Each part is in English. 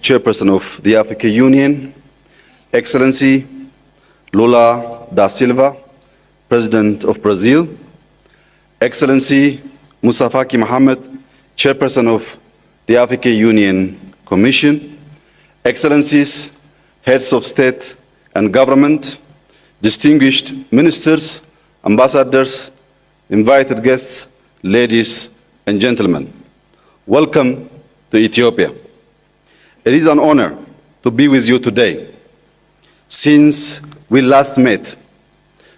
Chairperson of the African Union, Excellency Lula da Silva, President of Brazil, Excellency Moussa Faki Mohamed, Chairperson of the African Union Commission, Excellencies, Heads of State and Government, distinguished ministers, ambassadors, invited guests, ladies and gentlemen, welcome to Ethiopia. It is an honor to be with you today. Since we last met,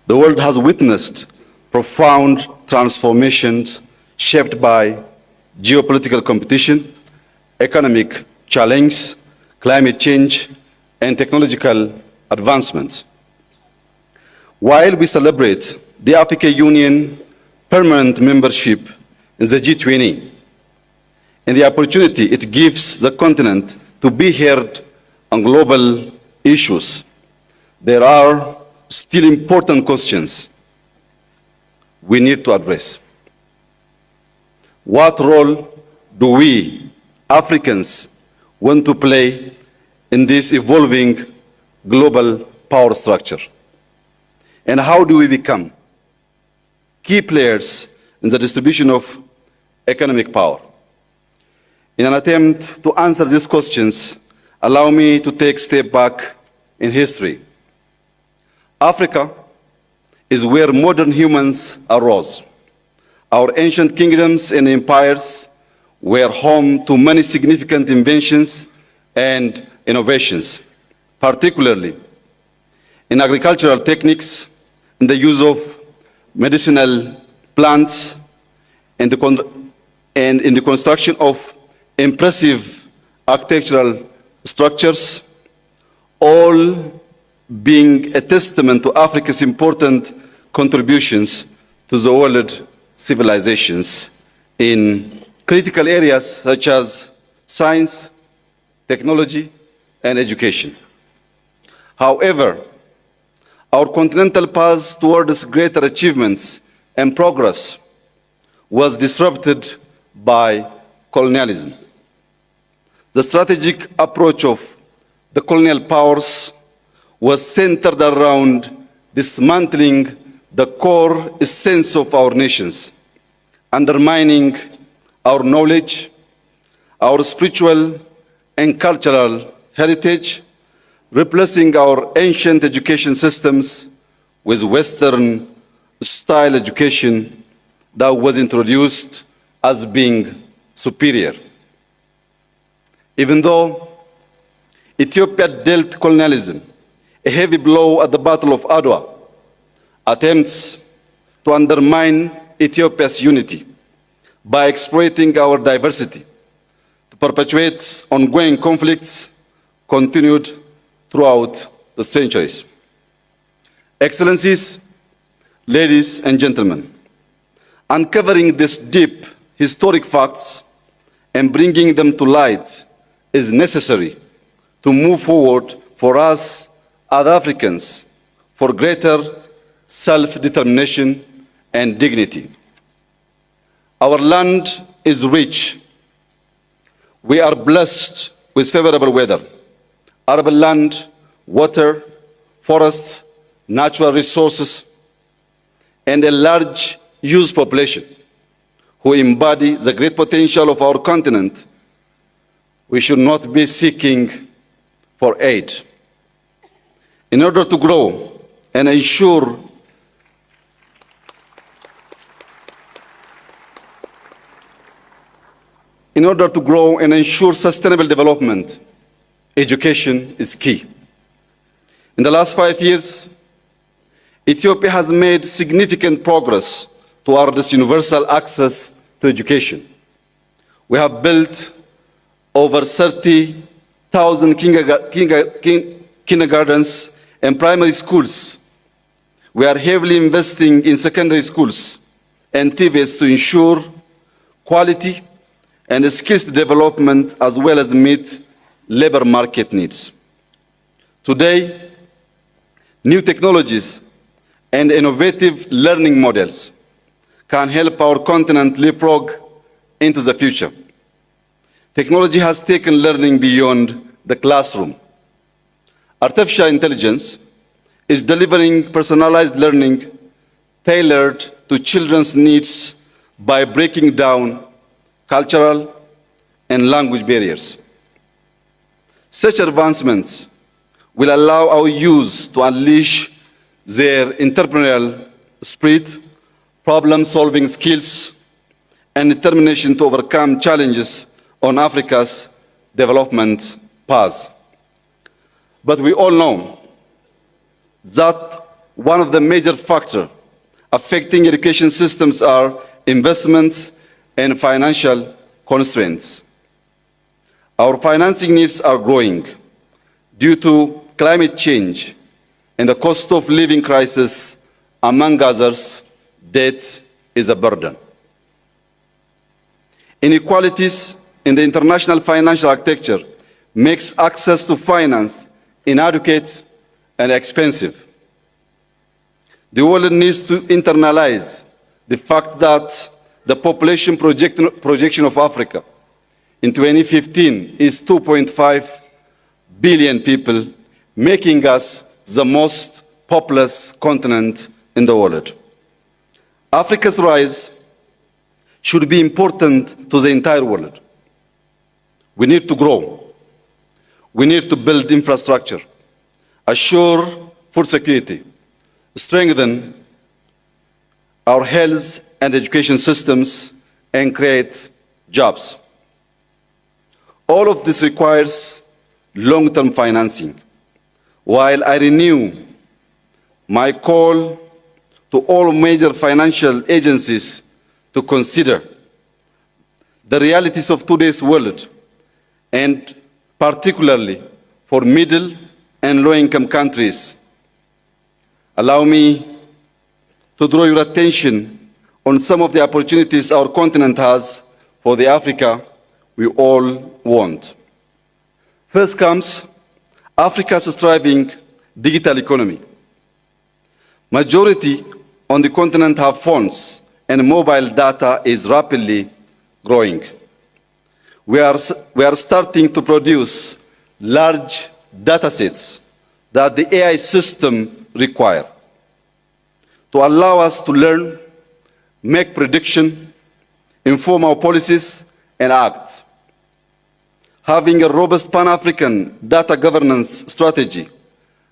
the world has witnessed profound transformations shaped by geopolitical competition, economic challenge, climate change, and technological advancements. While we celebrate the African Union permanent membership in the G20 and the opportunity it gives the continent to be heard on global issues, there are still important questions we need to address. What role do we, Africans, want to play in this evolving global power structure? And how do we become key players in the distribution of economic power? In an attempt to answer these questions, allow me to take a step back in history. Africa is where modern humans arose. Our ancient kingdoms and empires were home to many significant inventions and innovations, particularly in agricultural techniques, in the use of medicinal plants, and in the construction of impressive architectural structures, all being a testament to Africa's important contributions to the world civilizations in critical areas such as science, technology, and education. However, our continental path towards greater achievements and progress was disrupted by colonialism. The strategic approach of the colonial powers was centered around dismantling the core essence of our nations, undermining our knowledge, our spiritual and cultural heritage, replacing our ancient education systems with Western-style education that was introduced as being superior. Even though Ethiopia dealt colonialism a heavy blow at the Battle of Adwa, attempts to undermine Ethiopia's unity by exploiting our diversity to perpetuate ongoing conflicts continued throughout the centuries. Excellencies, ladies and gentlemen, uncovering these deep historic facts and bringing them to light is necessary to move forward for us as Africans for greater self-determination and dignity. Our land is rich. We are blessed with favorable weather, arable land, water, forests, natural resources, and a large youth population who embody the great potential of our continent. We should not be seeking for aid. In order to grow and ensure sustainable development, education is key. In the last 5 years, Ethiopia has made significant progress towards universal access to education. We have built over 30,000 kindergartens and primary schools. We are heavily investing in secondary schools and TVETs to ensure quality and skills development as well as meet labor market needs. Today, new technologies and innovative learning models can help our continent leapfrog into the future. Technology has taken learning beyond the classroom. Artificial intelligence is delivering personalized learning tailored to children's needs by breaking down cultural and language barriers. Such advancements will allow our youth to unleash their entrepreneurial spirit, problem-solving skills, and determination to overcome challenges on Africa's development path. But we all know that one of the major factors affecting education systems are investments and financial constraints. Our financing needs are growing due to climate change and the cost of living crisis. Among others, debt is a burden. Inequalities in the international financial architecture makes access to finance inadequate and expensive. The world needs to internalize the fact that the population projection of Africa in 2015 is 2.5 billion people, making us the most populous continent in the world. Africa's rise should be important to the entire world. We need to grow. We need to build infrastructure, assure food security, strengthen our health and education systems, and create jobs. All of this requires long-term financing. While I renew my call to all major financial agencies to consider the realities of today's world, and particularly for middle and low-income countries, allow me to draw your attention on some of the opportunities our continent has for the Africa we all want. First comes Africa's thriving digital economy. Majority on the continent have phones, and mobile data is rapidly growing. We are starting to produce large data sets that the AI system require to allow us to learn, make prediction, inform our policies, and act. Having a robust Pan-African data governance strategy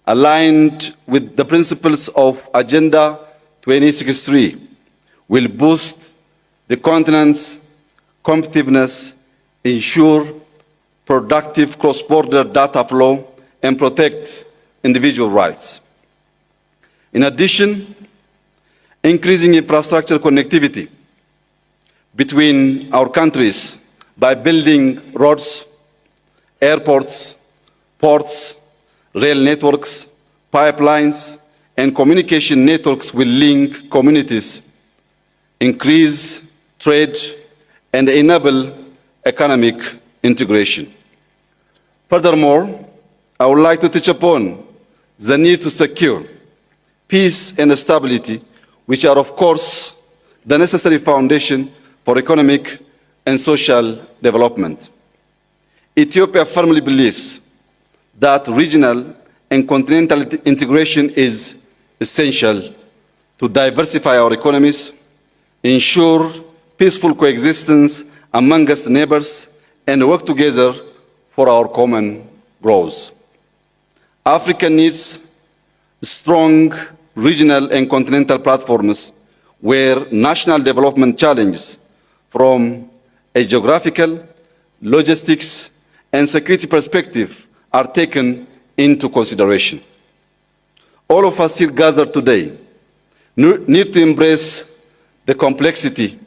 aligned with the principles of Agenda 2063 will boost the continent's competitiveness, ensure productive cross-border data flow, and protect individual rights. In addition, increasing infrastructure connectivity between our countries by building roads, airports, ports, rail networks, pipelines, and communication networks will link communities, increase trade, and enable economic integration. Furthermore, I would like to touch upon the need to secure peace and stability, which are, of course, the necessary foundation for economic and social development. Ethiopia firmly believes that regional and continental integration is essential to diversify our economies, ensure peaceful coexistence among us neighbors, and work together for our common growth. Africa needs strong regional and continental platforms where national development challenges from a geographical, logistics, and security perspective are taken into consideration. All of us here gathered today need to embrace the complexity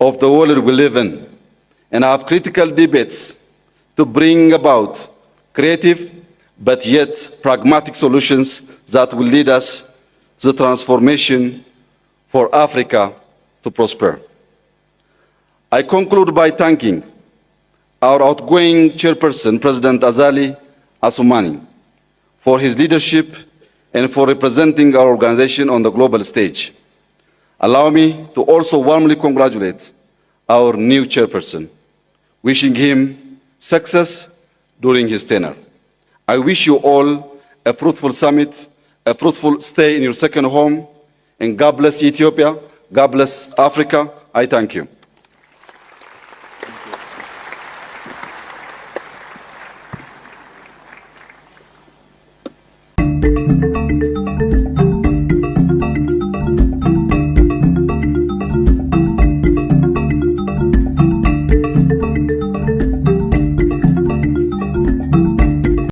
of the world we live in and have critical debates to bring about creative but yet pragmatic solutions that will lead us to the transformation for Africa to prosper. I conclude by thanking our outgoing chairperson, President Azali Assoumani, for his leadership and for representing our organization on the global stage. Allow me to also warmly congratulate our new chairperson, wishing him success during his tenure. I wish you all a fruitful summit, a fruitful stay in your second home, and God bless Ethiopia, God bless Africa. I thank you.